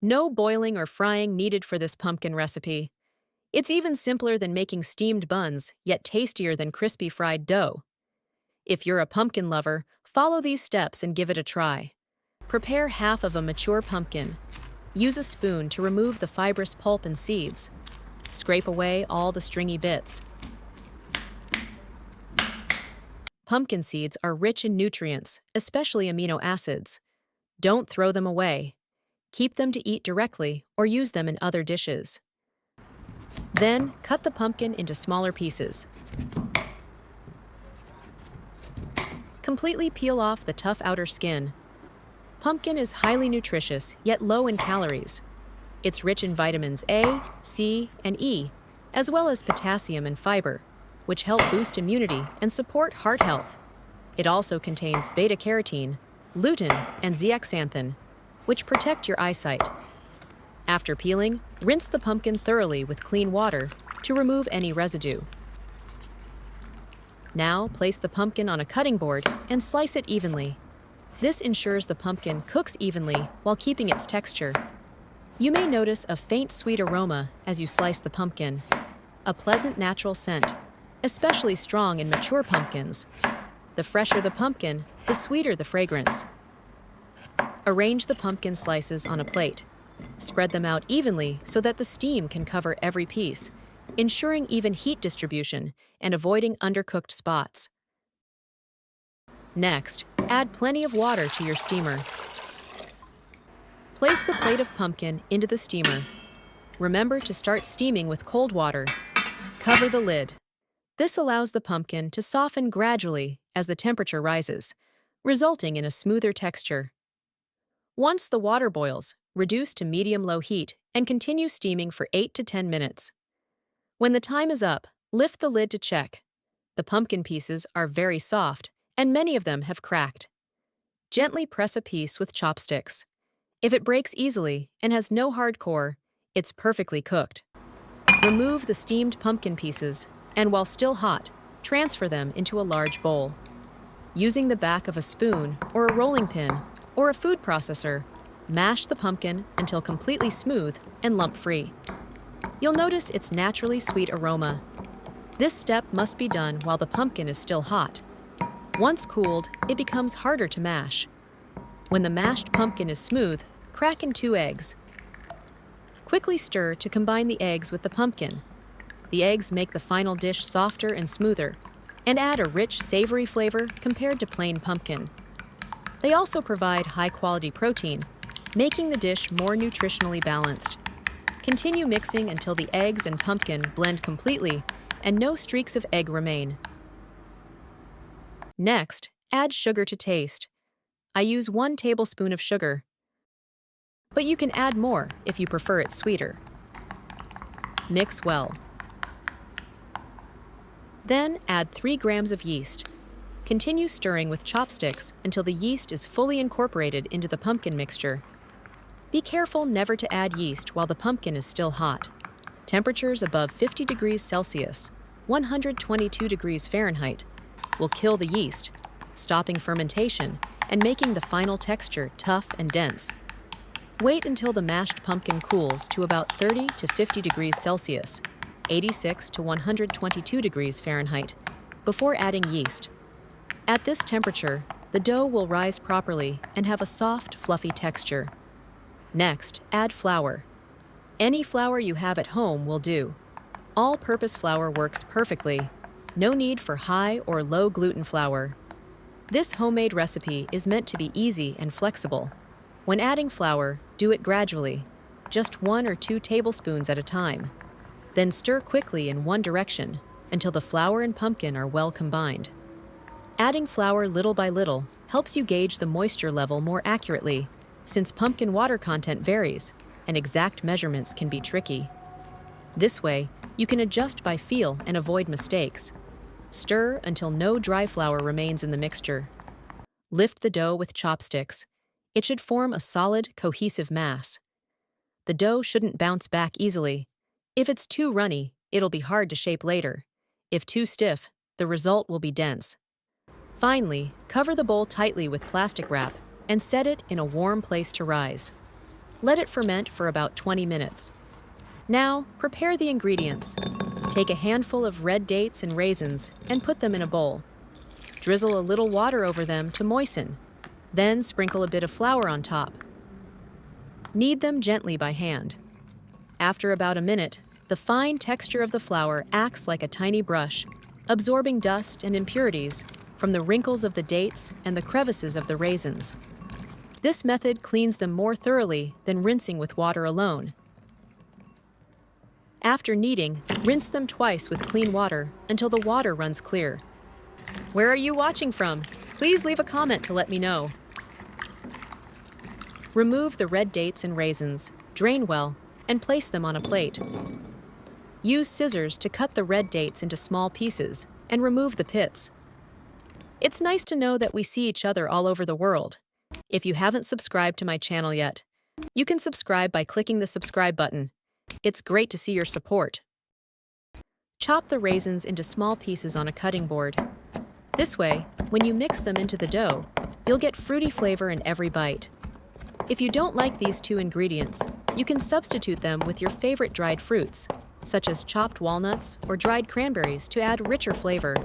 No boiling or frying needed for this pumpkin recipe. It's even simpler than making steamed buns, yet tastier than crispy fried dough. If you're a pumpkin lover, follow these steps and give it a try. Prepare half of a mature pumpkin. Use a spoon to remove the fibrous pulp and seeds. Scrape away all the stringy bits. Pumpkin seeds are rich in nutrients, especially amino acids. Don't throw them away. Keep them to eat directly or use them in other dishes. Then, cut the pumpkin into smaller pieces. Completely peel off the tough outer skin. Pumpkin is highly nutritious, yet low in calories. It's rich in vitamins A, C, and E, as well as potassium and fiber, which help boost immunity and support heart health. It also contains beta-carotene, lutein, and zeaxanthin, which protect your eyesight. After peeling, rinse the pumpkin thoroughly with clean water to remove any residue. Now, place the pumpkin on a cutting board and slice it evenly. This ensures the pumpkin cooks evenly while keeping its texture. You may notice a faint sweet aroma as you slice the pumpkin, a pleasant natural scent, especially strong in mature pumpkins. The fresher the pumpkin, the sweeter the fragrance. Arrange the pumpkin slices on a plate. Spread them out evenly so that the steam can cover every piece, ensuring even heat distribution and avoiding undercooked spots. Next, add plenty of water to your steamer. Place the plate of pumpkin into the steamer. Remember to start steaming with cold water. Cover the lid. This allows the pumpkin to soften gradually as the temperature rises, resulting in a smoother texture. Once the water boils, reduce to medium-low heat and continue steaming for 8 to 10 minutes. When the time is up, lift the lid to check. The pumpkin pieces are very soft, and many of them have cracked. Gently press a piece with chopsticks. If it breaks easily and has no hard core, it's perfectly cooked. Remove the steamed pumpkin pieces, and while still hot, transfer them into a large bowl. Using the back of a spoon or a rolling pin or a food processor, mash the pumpkin until completely smooth and lump-free. You'll notice its naturally sweet aroma. This step must be done while the pumpkin is still hot. Once cooled, it becomes harder to mash. When the mashed pumpkin is smooth, crack in 2 eggs. Quickly stir to combine the eggs with the pumpkin. The eggs make the final dish softer and smoother, and add a rich, savory flavor compared to plain pumpkin. They also provide high-quality protein, making the dish more nutritionally balanced. Continue mixing until the eggs and pumpkin blend completely and no streaks of egg remain. Next, add sugar to taste. I use 1 tablespoon of sugar, but you can add more if you prefer it sweeter. Mix well. Then add 3 grams of yeast. Continue stirring with chopsticks until the yeast is fully incorporated into the pumpkin mixture. Be careful never to add yeast while the pumpkin is still hot. Temperatures above 50 degrees Celsius, 122 degrees Fahrenheit, will kill the yeast, stopping fermentation and making the final texture tough and dense. Wait until the mashed pumpkin cools to about 30 to 50 degrees Celsius, 86 to 122 degrees Fahrenheit, before adding yeast. At this temperature, the dough will rise properly and have a soft, fluffy texture. Next, add flour. Any flour you have at home will do. All-purpose flour works perfectly. No need for high or low gluten flour. This homemade recipe is meant to be easy and flexible. When adding flour, do it gradually, just 1 or 2 tablespoons at a time. Then stir quickly in one direction until the flour and pumpkin are well combined. Adding flour little by little helps you gauge the moisture level more accurately, since pumpkin water content varies and exact measurements can be tricky. This way, you can adjust by feel and avoid mistakes. Stir until no dry flour remains in the mixture. Lift the dough with chopsticks. It should form a solid, cohesive mass. The dough shouldn't bounce back easily. If it's too runny, it'll be hard to shape later. If too stiff, the result will be dense. Finally, cover the bowl tightly with plastic wrap and set it in a warm place to rise. Let it ferment for about 20 minutes. Now, prepare the ingredients. Take a handful of red dates and raisins and put them in a bowl. Drizzle a little water over them to moisten. Then sprinkle a bit of flour on top. Knead them gently by hand. After about a minute, the fine texture of the flour acts like a tiny brush, absorbing dust and impurities from the wrinkles of the dates and the crevices of the raisins. This method cleans them more thoroughly than rinsing with water alone. After kneading, rinse them twice with clean water until the water runs clear. Where are you watching from? Please leave a comment to let me know. Remove the red dates and raisins, drain well, and place them on a plate. Use scissors to cut the red dates into small pieces and remove the pits. It's nice to know that we see each other all over the world. If you haven't subscribed to my channel yet, you can subscribe by clicking the subscribe button. It's great to see your support. Chop the raisins into small pieces on a cutting board. This way, when you mix them into the dough, you'll get fruity flavor in every bite. If you don't like these two ingredients, you can substitute them with your favorite dried fruits, such as chopped walnuts or dried cranberries to add richer flavor.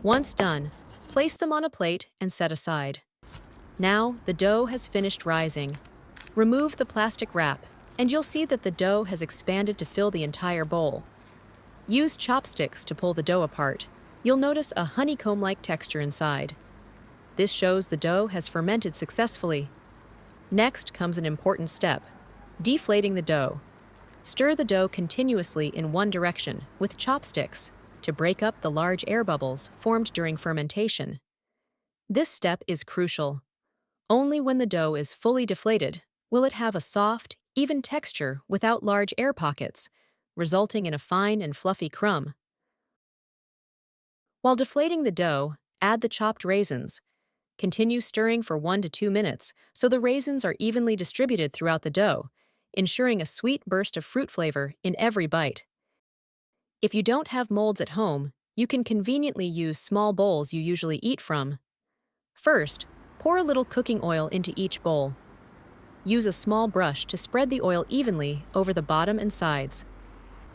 Once done, place them on a plate and set aside. Now the dough has finished rising. Remove the plastic wrap, and you'll see that the dough has expanded to fill the entire bowl. Use chopsticks to pull the dough apart. You'll notice a honeycomb-like texture inside. This shows the dough has fermented successfully. Next comes an important step: deflating the dough. Stir the dough continuously in one direction with chopsticks to break up the large air bubbles formed during fermentation. This step is crucial. Only when the dough is fully deflated will it have a soft, even texture without large air pockets, resulting in a fine and fluffy crumb. While deflating the dough, add the chopped raisins. Continue stirring for 1 to 2 minutes so the raisins are evenly distributed throughout the dough, ensuring a sweet burst of fruit flavor in every bite. If you don't have molds at home, you can conveniently use small bowls you usually eat from. First, pour a little cooking oil into each bowl. Use a small brush to spread the oil evenly over the bottom and sides.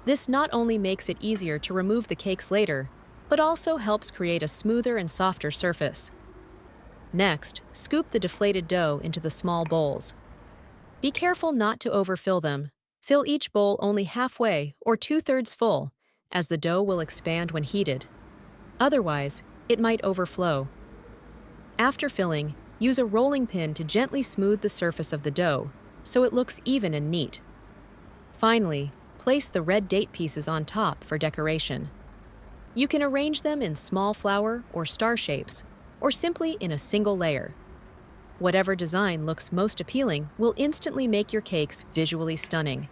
This not only makes it easier to remove the cakes later, but also helps create a smoother and softer surface. Next, scoop the deflated dough into the small bowls. Be careful not to overfill them. Fill each bowl only halfway or 2/3 full, as the dough will expand when heated. Otherwise, it might overflow. After filling, use a rolling pin to gently smooth the surface of the dough so it looks even and neat. Finally, place the red date pieces on top for decoration. You can arrange them in small flower or star shapes, or simply in a single layer. Whatever design looks most appealing will instantly make your cakes visually stunning.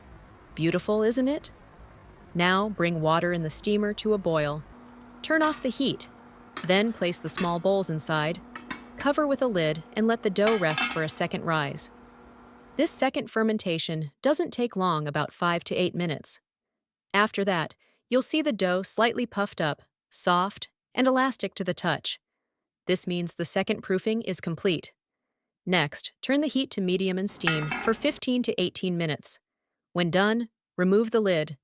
Beautiful, isn't it? Now bring water in the steamer to a boil. Turn off the heat. Then place the small bowls inside. Cover with a lid and let the dough rest for a second rise. This second fermentation doesn't take long, about 5 to 8 minutes. After that, you'll see the dough slightly puffed up, soft, and elastic to the touch. This means the second proofing is complete. Next, turn the heat to medium and steam for 15 to 18 minutes. When done, remove the lid.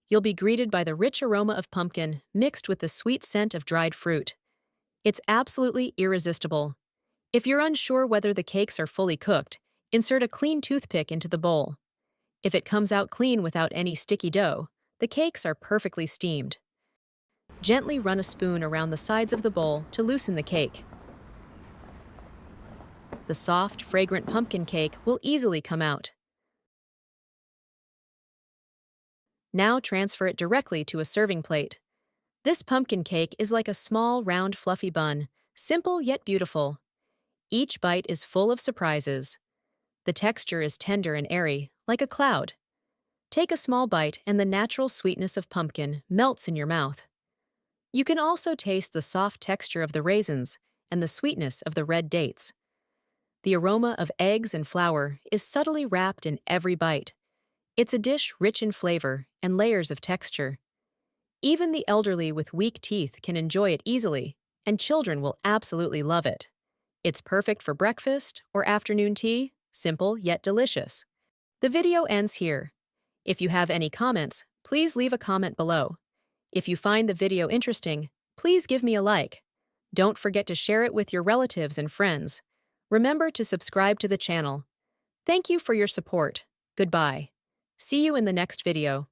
You'll be greeted by the rich aroma of pumpkin mixed with the sweet scent of dried fruit. It's absolutely irresistible. If you're unsure whether the cakes are fully cooked, insert a clean toothpick into the bowl. If it comes out clean without any sticky dough, the cakes are perfectly steamed. Gently run a spoon around the sides of the bowl to loosen the cake. The soft, fragrant pumpkin cake will easily come out. Now transfer it directly to a serving plate. This pumpkin cake is like a small, round, fluffy bun, simple yet beautiful. Each bite is full of surprises. The texture is tender and airy, like a cloud. Take a small bite and the natural sweetness of pumpkin melts in your mouth. You can also taste the soft texture of the raisins and the sweetness of the red dates. The aroma of eggs and flour is subtly wrapped in every bite. It's a dish rich in flavor and layers of texture. Even the elderly with weak teeth can enjoy it easily, and children will absolutely love it. It's perfect for breakfast or afternoon tea, simple yet delicious. The video ends here. If you have any comments, please leave a comment below. If you find the video interesting, please give me a like. Don't forget to share it with your relatives and friends. Remember to subscribe to the channel. Thank you for your support. Goodbye. See you in the next video.